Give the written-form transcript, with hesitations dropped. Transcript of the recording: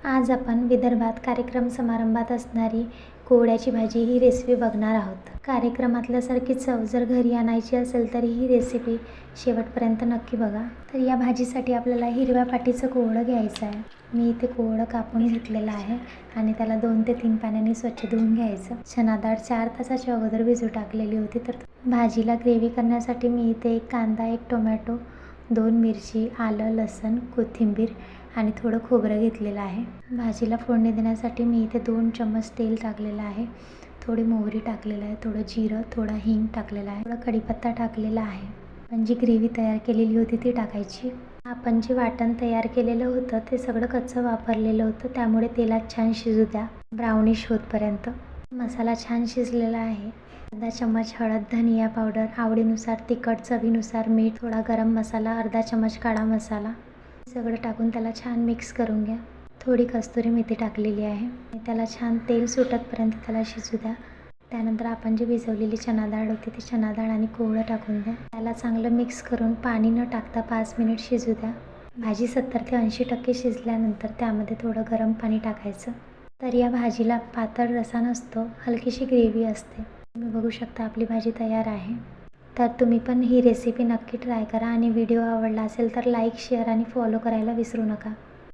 आज आपण विदर्भात कार्यक्रम समारंभात असणारी कोहळ्याची भाजी ही रेसिपी बघणार आहोत। कार्यक्रमातल्यासारखी चव जर घरी आणायची असेल तर ही रेसिपी शेवटपर्यंत नक्की बघा। तर या भाजीसाठी आपल्याला हिरव्या पाटीचं कोहळं घ्यायचं आहे। मी इथे कोहळं कापून घेतलेलं आहे आणि त्याला 2 ते 3 पाण्याने स्वच्छ धुवून घ्यायचं। चणा डाळ 4 तासाच्या अगोदर भिजू टाकलेली होती। तर भाजीला ग्रेव्ही करण्यासाठी मी इथे 1 कांदा, 1 टोमॅटो, 2 मिरची, आलं, लसूण, कोथिंबीर आणि थोडं खोबरं घेतलेलं आहे। भाजीला फोडणी देण्यासाठी मी इथे 2 चम्मच तेल टाकलेलं आहे, थोडी मोहरी टाकलेलं आहे, थोडं जिरं, थोडा हिंग टाकलेला आहे, थोडा कढीपत्ता टाकलेला आहे। आपण जी ग्रेव्ही तयार केलेली होती ती टाकायची। आपण जे वाटण तयार केलेलं होतं ते सगळं कच्चं वापरलेलं होतं, त्यामुळे तेलात छान शिजू द्या ब्राउनिश होतपर्यंत। मसाला छान शिजलेला आहे। अर्धा चम्मच हळद, धनिया पावडर, आवडीनुसार तिखट, चवीनुसार मीठ, थोडा गरम मसाला, अर्धा चम्मच काळा मसाला सगळं टाकून त्याला छान मिक्स करून घ्या। थोडी कस्तुरी मेथी टाकलेली आहे। त्याला छान तेल सुटतपर्यंत त्याला शिजू द्या। त्यानंतर आपण जी भिजवलेली चणा डाळ होती ती चणा डाळ आणि कोहळं टाकून द्या। त्याला चांगलं मिक्स करून पाणी न टाकता 5 मिनिट शिजू द्या। भाजी 70 ते 80% शिजल्यानंतर त्यामध्ये थोडं गरम पाणी टाकायचं। तर या भाजीला पातळ रसा नसतो, हलकीशी ग्रेव्ही असते। तुम्ही बघू शकता आपली भाजी तयार आहे। तर तुम्ही पण ही रेसिपी नक्की ट्राय करा आणि व्हिडिओ आवडला असेल तर लाईक, शेअर आणि फॉलो करायला विसरू नका।